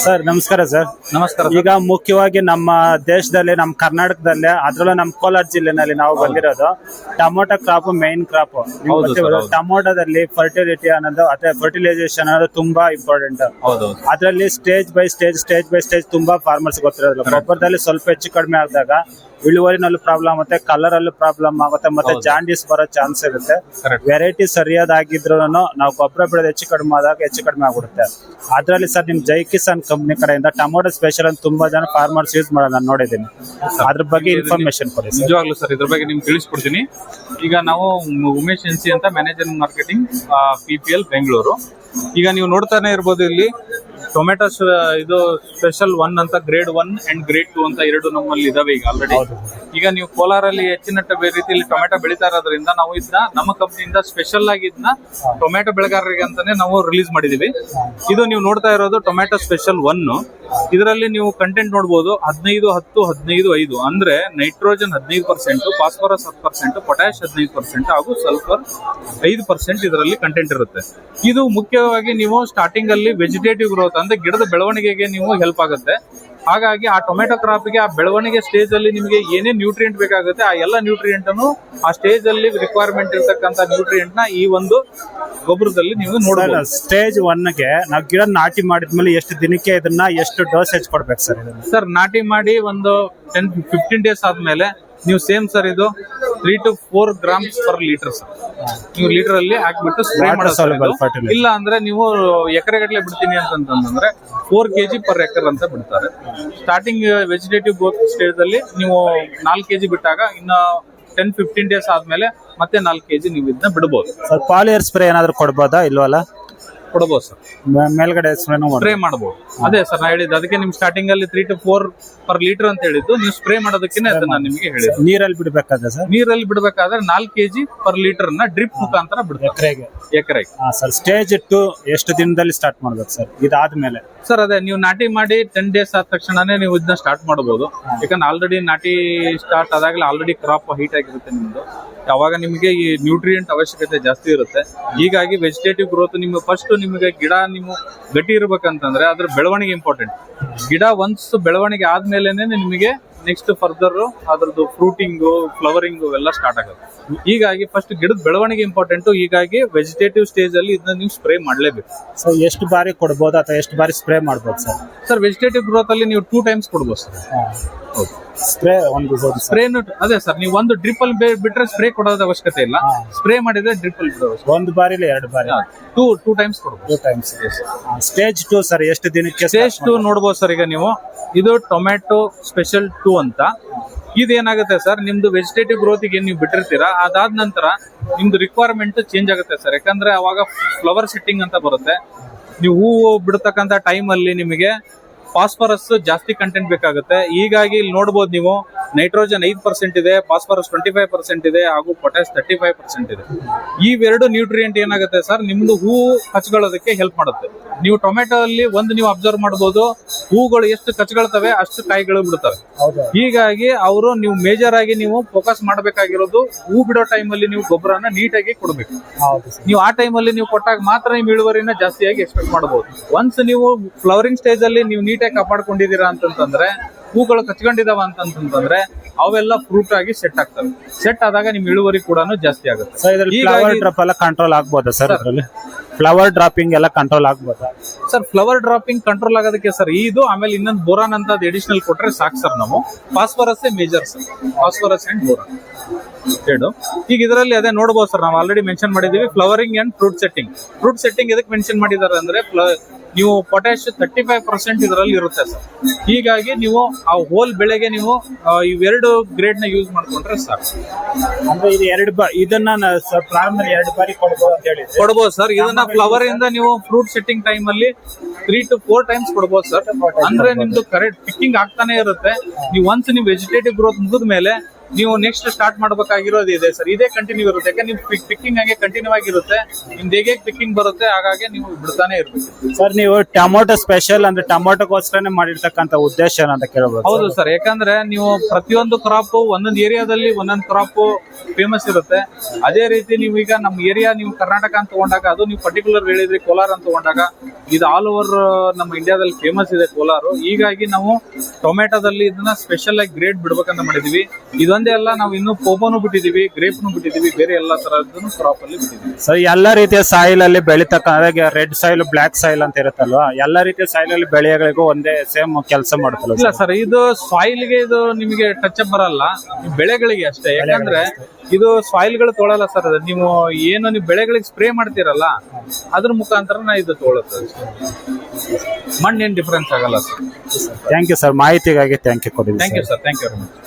Sir ನಮಸ್ಕಾರ sir. ನಮಸ್ಕಾರ. ಈಗ ಮುಖ್ಯವಾಗಿ ನಮ್ಮ ದೇಶದಲ್ಲಿ, ನಮ್ಮ ಕರ್ನಾಟಕದಲ್ಲಿ, ಅದರಲ್ಲೂ ನಮ್ಮ ಕೋಲಾರ ಜಿಲ್ಲೆನಲ್ಲಿ ನಾವು ಬಂದಿರೋದು ಟೊಮೊಟೊ ಕ್ರಾಪ್ ಮೇನ್ ಕ್ರಾಪ್. ಟೊಮೊಟೊದಲ್ಲಿ ಫರ್ಟಿಲಿಟಿ ಅನ್ನೋದು ಅಥವಾ ಫರ್ಟಿಲೈಸೇಷನ್ ಅನ್ನೋದು ತುಂಬಾ ಇಂಪಾರ್ಟೆಂಟ್. ಅದರಲ್ಲಿ ಸ್ಟೇಜ್ ಬೈ ಸ್ಟೇಜ್ ತುಂಬಾ ಫಾರ್ಮರ್ಸ್ ಗೊತ್ತಿರೋದಿಲ್ಲ. ಗೊಬ್ಬರದಲ್ಲಿ ಸ್ವಲ್ಪ ಹೆಚ್ಚು ಕಡಿಮೆ ಆದಾಗ ಇಳುವರಿನಲ್ಲೂ ಪ್ರಾಬ್ಲಮ್ ಆಗುತ್ತೆ, ಕಲರ್ ಅಲ್ಲೂ ಪ್ರಾಬ್ಲಮ್ ಆಗುತ್ತೆ, ಮತ್ತೆ ಜಾಂಡೀಸ್ ಬರೋ ಚಾನ್ಸ್ ಇರುತ್ತೆ. ವೆರೈಟಿ ಸರಿಯಾದಾಗಿದ್ರು ನಾವು ಗೊಬ್ಬರ ಬೆಳೆದ ಹೆಚ್ಚು ಕಡಿಮೆ ಆದಾಗ ಹೆಚ್ಚು ಕಡಿಮೆ ಆಗ್ಬಿಡುತ್ತೆ. ಅದ್ರಲ್ಲಿ ಸರ್ ನಿಮ್ ಜೈ ಕಿಸಾನ್ ಕಂಪ್ನಿ ಕಡೆಯಿಂದ ಟೊಮೊಟೊ ಸ್ಪೆಷಲ್ ಅಂತ ತುಂಬಾ ಜನ ಫಾರ್ಮರ್ಸ್ ಯೂಸ್ ಮಾಡೋದು ನಾನು ನೋಡಿದ್ದೀನಿ. ಅದ್ರ ಬಗ್ಗೆ ಇನ್ಫಾರ್ಮೇಶನ್ ಕೊಡಿ. ನಿಜವಾಗ್ಲೂ ಸರ್ ಇದ್ರ ಬಗ್ಗೆ ನಿಮ್ಗೆ ತಿಳಿಸ್ಕೊಡ್ತೀನಿ. ಈಗ ನಾವು ಉಮೇಶ್ ಎನ್ಸಿ ಅಂತ ಮ್ಯಾನೇಜರ್ ಮಾರ್ಕೆಟಿಂಗ್ PPL ಬೆಂಗಳೂರು. ಈಗ ನೀವು ನೋಡ್ತಾನೆ ಇರ್ಬೋದು, ಇಲ್ಲಿ ಟೊಮೆಟೊ ಇದು ಸ್ಪೆಷಲ್ 1 ಅಂತ ಗ್ರೇಡ್ 1 ಅಂಡ್ ಗ್ರೇಡ್ 2 ಅಂತ ಎರಡು ನಮ್ಮಲ್ಲಿ ಇದಾವೆ ಈಗ ಆಲ್ರೆಡಿ. ಈಗ ನೀವು ಕೋಲಾರಲ್ಲಿ ಹೆಚ್ಚಿನ ರೀತಿಯಲ್ಲಿ ಟೊಮೆಟೊ ಬೆಳೀತಾ ಇರೋದ್ರಿಂದ ನಾವು ಇದನ್ನ ನಮ್ಮ ಕಂಪ್ನಿಯಿಂದ ಸ್ಪೆಷಲ್ ಆಗಿ ಇದನ್ನ ಟೊಮೆಟೊ ಬೆಳೆಗಾರರಿಗೆ ಅಂತಾನೆ ನಾವು ರಿಲೀಸ್ ಮಾಡಿದೀವಿ. ಇದು ನೀವು ನೋಡ್ತಾ ಇರೋದು ಟೊಮೆಟೊ ಸ್ಪೆಷಲ್ 1. ಇದರಲ್ಲಿ ನೀವು ಕಂಟೆಂಟ್ ನೋಡಬಹುದು 15, 10, 15, 5 ಅಂದ್ರೆ ನೈಟ್ರೋಜನ್ 15%, ಫಾಸ್ಫರಸ್ 10%, ಪೊಟ್ಯಾಶ್ 15% ಹಾಗೂ ಸಲ್ಫರ್ 5% ಇದರಲ್ಲಿ ಕಂಟೆಂಟ್ ಇರುತ್ತೆ. ಇದು ಮುಖ್ಯವಾಗಿ ನೀವು ಸ್ಟಾರ್ಟಿಂಗ್ ಅಲ್ಲಿ ವೆಜಿಟೇಟಿವ್ ಗ್ರೋತ್ ಅಂದ್ರೆ ಗಿಡದ ಬೆಳವಣಿಗೆಗೆ ನೀವು ಹೆಲ್ಪ್ ಆಗುತ್ತೆ. ಹಾಗಾಗಿ ಆ ಟೊಮೆಟೊ ಕ್ರಾಪ್ಗೆ ಆ ಬೆಳವಣಿಗೆ ಸ್ಟೇಜ್ ಅಲ್ಲಿ ನಿಮಗೆ ಏನೇ ನ್ಯೂಟ್ರಿಯೆಂಟ್ ಬೇಕಾಗುತ್ತೆ ಆ ಎಲ್ಲ ನ್ಯೂಟ್ರಿಯೆಂಟ್ ಅನ್ನು ಆ ಸ್ಟೇಜ್ ಅಲ್ಲಿ ರಿಕ್ವೈರ್ಮೆಂಟ್ ಇರತಕ್ಕಂತ ನ್ಯೂಟ್ರಿಯೆಂಟ್ ನ ಈ ಒಂದು ಗೊಬ್ಬರದಲ್ಲಿ ನೀವು ನೋಡಬಹುದು. ಸ್ಟೇಜ್ 1ಗೆ ನಾವು ಗಿಡ ನಾಟಿ ಮಾಡಿದ್ಮೇಲೆ ಎಷ್ಟು ದಿನಕ್ಕೆ ಇದನ್ನ ಎಷ್ಟು ಡೋಸೇಜ್ ಕೊಡ್ಬೇಕು ಸರ್? ಸರ್ ನಾಟಿ ಮಾಡಿ ಒಂದು 10-15 ಡೇಸ್ ಆದ್ಮೇಲೆ ನೀವು ಸೇಮ್ ಸರ್ ಇದು 3 to 4 grams per liter sir ನೀವು ಲೀಟರ್ ಅಲ್ಲಿ ಹಾಕ್ಬಿಟ್ಟು ಸ್ಪ್ರೇ ಮಾಡೋದು. ಇಲ್ಲ ಅಂದ್ರೆ ನೀವು ಎಕರೆಗಟ್ಟಲೆ ಬಿಡ್ತೀನಿ ಅಂತಂದ್ರೆ 4 kg per acre ಅಂತ ಬಿಡ್ತಾರೆ. ಸ್ಟಾರ್ಟಿಂಗ್ ವೆಜಿಟೇಟಿವ್ ಗ್ರೋತ್ ಸ್ಟೇಜ್ ಅಲ್ಲಿ ನೀವು 4 kg ಬಿಟ್ಟಾಗ ಇನ್ನ 10-15 ಡೇಸ್ ಆದ್ಮೇಲೆ ಮತ್ತೆ 4 kg ನೀವು ಇದನ್ನ ಬಿಡಬಹುದು. ಪಾಲಿಯರ್ ಸ್ಪ್ರೇ ಏನಾದ್ರು ಕೊಡ್ಬೋದಾ? ಇಲ್ವಲ್ಲ, ಕೊಡಬಹುದು ಸರ್. ಮೇಲ್ಗಡೆ ಸ್ಪ್ರೇ ಮಾಡಬಹುದು. ಅದೇ ಸರ್ ನಾ ಹೇಳಿದ್ದು, ಅದಕ್ಕೆ ನಿಮ್ ಸ್ಟಾರ್ಟಿಂಗ್ ಅಲ್ಲಿ 3 to 4 per liter ಅಂತ ಹೇಳಿದ್ದು. ನೀವು ಸ್ಪ್ರೇ ಮಾಡೋದಕ್ಕೆ ನಾನು ನಿಮಗೆ ಹೇಳಿದ್ದು. ನೀರಲ್ಲಿ ಬಿಡಬೇಕಾದ್ರೆ ಸರ್? ನೀರಲ್ಲಿ ಬಿಡಬೇಕಾದ್ರೆ 4 kg per liter ನ ಡ್ರಿಪ್ ಮುಖಾಂತರ ಬಿಡ್ತಾರೆ ಎಕರೆಗೆ. ಸರ್ ಸ್ಟೇಜ್ 2 ಎಷ್ಟು ದಿನದಲ್ಲಿ ಸ್ಟಾರ್ಟ್ ಮಾಡ್ಬೇಕು ಸರ್ ಇದಾದ್ಮೇಲೆ? ಸರ್ ಅದೇ ನೀವು ನಾಟಿ ಮಾಡಿ 10 ಡೇಸ್ ಆದ ತಕ್ಷಣನೇ ನೀವು ಇದನ್ನ ಸ್ಟಾರ್ಟ್ ಮಾಡಬಹುದು. ಯಾಕಂದ್ರೆ ಆಲ್ರೆಡಿ ನಾಟಿ ಸ್ಟಾರ್ಟ್ ಆದಾಗಲೇ ಆಲ್ರೆಡಿ ಕ್ರಾಪ್ ಹೀಟ್ ಆಗಿರುತ್ತೆ ನಿಮ್ದು. ಯಾವಾಗ ನಿಮಗೆ ಈ ನ್ಯೂಟ್ರಿಯೆಂಟ್ ಅವಶ್ಯಕತೆ ಜಾಸ್ತಿ ಇರುತ್ತೆ. ಹೀಗಾಗಿ ವೆಜಿಟೇಟಿವ್ ಗ್ರೋತ್ ನಿಮ್ಗೆ ಫಸ್ಟ್ ನಿಮಗೆ ಗಿಡ ನೀವು ಗಟ್ಟಿ ಇರ್ಬೇಕಂತಂದ್ರೆ ಅದ್ರ ಬೆಳವಣಿಗೆ ಇಂಪಾರ್ಟೆಂಟ್. ಗಿಡ ಒನ್ಸ್ ಬೆಳವಣಿಗೆ ಆದ್ಮೇಲೆನೆ ನಿಮಗೆ ನೆಕ್ಸ್ಟ್ ಫರ್ದರ್ ಅದ್ರದ್ದು ಫ್ರೂಟಿಂಗು, ಫ್ಲವರಿಂಗು ಎಲ್ಲ ಸ್ಟಾರ್ಟ್ ಆಗುತ್ತೆ. ಹೀಗಾಗಿ ಫಸ್ಟ್ ಗಿಡದ ಬೆಳವಣಿಗೆ ಇಂಪಾರ್ಟೆಂಟ್. ಹೀಗಾಗಿ ವೆಜಿಟೇಟಿವ್ ಸ್ಟೇಜ್ ಅಲ್ಲಿ ಇದನ್ನ ನೀವು ಸ್ಪ್ರೇ ಮಾಡಲೇಬೇಕು. ಸೊ ಎಷ್ಟು ಬಾರಿ ಕೊಡ್ಬೋದು ಅಥವಾ ಎಷ್ಟು ಬಾರಿ ಸ್ಪ್ರೇ ಮಾಡ್ಬೋದು ಸರ್? ಸರ್ ವೆಜಿಟೇಟಿವ್ ಗ್ರೋತ್ ಅಲ್ಲಿ ನೀವು 2 times ಕೊಡ್ಬೋದು ಸರ್. ಸ್ಪ್ರೇನು ಅದೇ ಸರ್, ನೀವು ಒಂದು ಡ್ರಿಪ್ ಅಲ್ಲಿ ಬಿಟ್ರೆ ಸ್ಪ್ರೇ ಕೊಡೋದ ಅವಶ್ಯಕತೆ ಇಲ್ಲ. ಸ್ಪ್ರೇ ಮಾಡಿದ್ರೆ ಡ್ರಿಪ್ ಅಲ್ಲಿ ಬಿಡೋದು. ಒಂದು ಬಾರಿ 2 ಬಾರಿ 2 times ಕೊಡ್ಬೋದು. 2 times. ಸ್ಟೇಜ್ 2 ಸರ್ ಎಷ್ಟು ದಿನಕ್ಕೆ? ಸ್ಟೇಜ್ 2 ನೋಡ್ಬೋದು ಸರ್. ಈಗ ನೀವು ಇದು ಟೊಮೆಟೊ ಸ್ಪೆಷಲ್ 2 ಅಂತ. ಇದೇನಾಗುತ್ತೆ ಸರ್, ನಿಮ್ದು ವೆಜಿಟೇಟಿವ್ ಗ್ರೋತ್ ಗೆ ನೀವು ಬಿಟ್ಟಿರ್ತೀರಾ, ಅದಾದ ನಂತರ ನಿಮ್ದು ರಿಕ್ವೈರ್ಮೆಂಟ್ ಚೇಂಜ್ ಆಗುತ್ತೆ ಸರ್. ಯಾಕಂದ್ರೆ ಅವಾಗ ಫ್ಲವರ್ ಸೆಟ್ಟಿಂಗ್ ಅಂತ ಬರುತ್ತೆ. ನೀವು ಹೂವು ಬಿಡತಕ್ಕಂತ ಟೈಮ್ ಅಲ್ಲಿ ನಿಮಗೆ ಫಾಸ್ಫರಸ್ ಜಾಸ್ತಿ ಕಂಟೆಂಟ್ ಬೇಕಾಗುತ್ತೆ. ಹೀಗಾಗಿ ಇಲ್ಲಿ ನೋಡಬಹುದು ನೀವು ನೈಟ್ರೋಜನ್ 5% ಇದೆ, ಫಾಸ್ಫರಸ್ 25% ಇದೆ, ಹಾಗೂ ಪೊಟ್ಯಾಶ್ 35% ಇದೆ. ಇವೆರಡು ನ್ಯೂಟ್ರಿಯೆಂಟ್ ಏನಾಗುತ್ತೆ ಸರ್, ನಿಮ್ದು ಹೂವು ಕಚ್ಕೊಳ್ಳೋದಕ್ಕೆ ಹೆಲ್ಪ್ ಮಾಡುತ್ತೆ. ನೀವು ಟೊಮೆಟೊ ಅಲ್ಲಿ ನೀವು ಅಬ್ಸರ್ವ್ ಮಾಡಬಹುದು, ಹೂಗಳು ಎಷ್ಟು ಕಚ್ಕೊಳ್ತವೆ ಅಷ್ಟು ಕಾಯಿಗಳು ಬಿಡುತ್ತವೆ. ಹೀಗಾಗಿ ನೀವು ಮೇಜರ್ ಆಗಿ ನೀವು ಫೋಕಸ್ ಮಾಡಬೇಕಾಗಿರೋದು ಹೂ ಬಿಡೋ ಟೈಮ್ ಅಲ್ಲಿ ನೀವು ಗೊಬ್ಬರನ ನೀಟಾಗಿ ಕೊಡಬೇಕು. ನೀವು ಆ ಟೈಮ್ ಅಲ್ಲಿ ನೀವು ಕೊಟ್ಟಾಗ ಮಾತ್ರ ನೀವು ಇಳುವರಿನ ಜಾಸ್ತಿಯಾಗಿ ಎಕ್ಸ್ಪೆಕ್ಟ್ ಮಾಡಬಹುದು. ಒನ್ಸ್ ನೀವು ಫ್ಲವರಿಂಗ್ ಸ್ಟೇಜ್ ಅಲ್ಲಿ ನೀವು ನೀಟಾಗಿ ಕಾಪಾಡ್ಕೊಂಡಿದ್ದೀರಾ ಅಂತಂದ್ರೆ, ಹೂಗಳು ಕಚ್ಕೊಂಡಿದಾವ ಅಂತಂದ್ರೆ ಅವೆಲ್ಲ ಫ್ರೂಟ್ ಆಗಿ ಸೆಟ್ ಆಗ್ತವೆ. ಸೆಟ್ ಆದಾಗ ನಿಮ್ ಇಳುವರಿ ಕೂಡ ಜಾಸ್ತಿ ಆಗುತ್ತೆ. ಫ್ಲವರ್ ಡ್ರಾಪ್ ಎಲ್ಲ ಕಂಟ್ರೋಲ್ ಆಗ್ಬೋದಾ ಸರ್? ಫ್ಲವರ್ ಡ್ರಾಪಿಂಗ್ ಎಲ್ಲ ಕಂಟ್ರೋಲ್ ಆಗ್ಬೋದಾ ಸರ್? ಫ್ಲವರ್ ಡ್ರಾಪಿಂಗ್ ಕಂಟ್ರೋಲ್ ಆಗೋದಕ್ಕೆ ಸರ್ ಇದು, ಆಮೇಲೆ ಇನ್ನೊಂದು ಬೋರಾನ್ ಅಂತ ಎಡಿಷನಲ್ ಕೊಟ್ರೆ ಸಾಕು ಸರ್. ನಾವು phosphorus major sir, phosphorus and boron ಎರಡು. ಈಗ ಇದರಲ್ಲಿ ಅದೇ ನೋಡಬಹುದು ಸರ್, ನಾವು ಆಲ್ರೆಡಿ ಮೆನ್ಷನ್ ಮಾಡಿದೀವಿ flowering and fruit setting. Fruit setting ಎದಕ್ಕೆ ಮೆನ್ಷನ್ ಮಾಡಿದ್ದಾರೆ ಅಂದ್ರೆ, ನೀವು ಪೊಟ್ಯಾಶ್ 35% ಇದರಲ್ಲಿ ಇರುತ್ತೆ ಸರ್. ಹೀಗಾಗಿ ನೀವು ಆ ಹೋಲ್ ಬೆಳೆಗೆ ನೀವು ಇವೆರಡು ಗ್ರೇಡ್ ನ ಯೂಸ್ ಮಾಡ್ಕೊಂಡ್ರೆ ಸಾಕು. ಅಂದ್ರೆ ಇದನ್ನ ಪ್ರಾರಂಭದಲ್ಲಿ 2 ಬಾರಿ ಕೊಡಬಹುದು ಅಂತ ಹೇಳಿ ಕೊಡಬಹುದು ಸರ್. ಇದನ್ನ ಫ್ಲವರ್ ಇಂದ ನೀವು ಫ್ರೂಟ್ ಸೆಟ್ಟಿಂಗ್ ಟೈಮ್ ಅಲ್ಲಿ 3 to 4 times ಕೊಡಬಹುದು ಸರ್. ಅಂದ್ರೆ ನಿಮ್ದು ಕರೆಕ್ಟ್ ಪಿಕ್ಕಿಂಗ್ ಆಗ್ತಾನೆ ಇರುತ್ತೆ. ನೀವು ಒನ್ಸ್ ನೀವು ವೆಜಿಟೇಟಿವ್ ಗ್ರೋತ್ ಮುಗಿದ ಮೇಲೆ ನೀವು ನೆಕ್ಸ್ಟ್ ಸ್ಟಾರ್ಟ್ ಮಾಡ್ಬೇಕಾಗಿರೋದು ಇದೆ ಸರ್. ಇದೇ ಕಂಟಿನ್ಯೂ ಇರುತ್ತೆ, ಯಾಕಂದ್ರೆ ನೀವು ಪಿಕ್ಕಿಂಗ್ ಹಾಗೆ ಕಂಟಿನ್ಯೂ ಆಗಿರುತ್ತೆ. ನಿಮ್ದು ಹೇಗೆ ಪಿಕ್ಕಿಂಗ್ ಬರುತ್ತೆ ಹಾಗಾಗಿ ನೀವು ಬಿಡ್ತಾನೆ ಇರ್ಬೇಕು. ಸರ್ ನೀವು ಟೊಮೊಟೊ ಸ್ಪೆಷಲ್ ಅಂದ್ರೆ ಟೊಮೊಟೊಗೋಸ್ಕರನೇ ಮಾಡಿರ್ತಕ್ಕಂಥ ಉದ್ದೇಶ ಏನಂತ ಕೇಳಬಹುದು? ಹೌದು ಸರ್, ಯಾಕಂದ್ರೆ ನೀವು ಪ್ರತಿಯೊಂದು ಕ್ರಾಪ್ ಒಂದೊಂದು ಏರಿಯಾದಲ್ಲಿ ಒಂದೊಂದು ಕ್ರಾಪ್ ಫೇಮಸ್ ಇರುತ್ತೆ. ಅದೇ ರೀತಿ ನೀವು ಈಗ ನಮ್ಮ ಏರಿಯಾ ನೀವು ಕರ್ನಾಟಕ ಅಂತ ತಗೊಂಡಾಗ, ಅದು ನೀವು ಪರ್ಟಿಕ್ಯುಲರ್ ಹೇಳಿದ್ರಿ ಕೋಲಾರ ಅಂತ ತಗೊಂಡಾಗ, ಇದು ಆಲ್ ಓವರ್ ನಮ್ಮ ಇಂಡಿಯಾದಲ್ಲಿ ಫೇಮಸ್ ಇದೆ ಕೋಲಾರ. ಹೀಗಾಗಿ ನಾವು ಟೊಮೆಟೊದಲ್ಲಿ ಇದನ್ನ ಸ್ಪೆಷಲ್ ಆಗಿ ಗ್ರೇಡ್ ಬಿಡ್ಬೇಕಂತ ಮಾಡಿದೀವಿ. ಇದೊಂದೇ ಅಲ್ಲ, ನಾವು ಇನ್ನು ಪೋಬೋನು ಬಿಟ್ಟಿದೀವಿ, ಗ್ರೇಪ್ನು ಬಿಟ್ಟಿದೀವಿ, ಬೇರೆ ಎಲ್ಲಾ ತರದ್ದು ಕ್ರಾಪ್ ಅಲ್ಲಿ ಬಿಟ್ಟಿದೀವಿ. ಸರ್ ಎಲ್ಲಾ ರೀತಿಯ ಸಾಯಿಲ್ ಅಲ್ಲಿ ಬೆಳಿತಕ್ಕ ರೆಡ್ ಸಾಯಿಲ್, ಬ್ಲಾಕ್ ಸಾಯಿಲ್ ಅಂತ ಇರುತ್ತಲ್ವಾ, ಎಲ್ಲಾ ರೀತಿಯ ಸಾಯಿಲ್ ಅಲ್ಲಿ ಬೆಳೆಗಳಿಗೂ ಒಂದೇ ಸೇಮ್ ಕೆಲಸ ಮಾಡುತ್ತಲ್ಲ? ಇಲ್ಲ ಸರ್, ಇದು ಸಾಯಿಲ್ ಗೆ ಇದು ನಿಮಗೆ ಟಚ್ ಅಪ್ ಬರಲ್ಲ, ಬೆಳೆಗಳಿಗೆ ಅಷ್ಟೇ. ಯಾಕಂದ್ರೆ ಇದು ಸಾಯಿಲ್ ಗಳು ತೊಗೊಳಲ್ಲ ಸರ್. ನೀವು ಏನು ನೀವು ಬೆಳೆಗಳಿಗೆ ಸ್ಪ್ರೇ ಮಾಡ್ತೀರಲ್ಲ, ಅದ್ರ ಮುಖಾಂತರ ಇದು ತೊಗೊಳುತ್ತೆ. ಮಣ್ಣೇನ್ ಡಿಫರೆನ್ಸ್ ಆಗಲ್ಲ ಸರ್. ಥ್ಯಾಂಕ್ ಯು ಸರ್, ಮಾಹಿತಿಗಾಗಿ ಥ್ಯಾಂಕ್ ಯು ಕೊಡಿ. Thank you sir, thank you very much.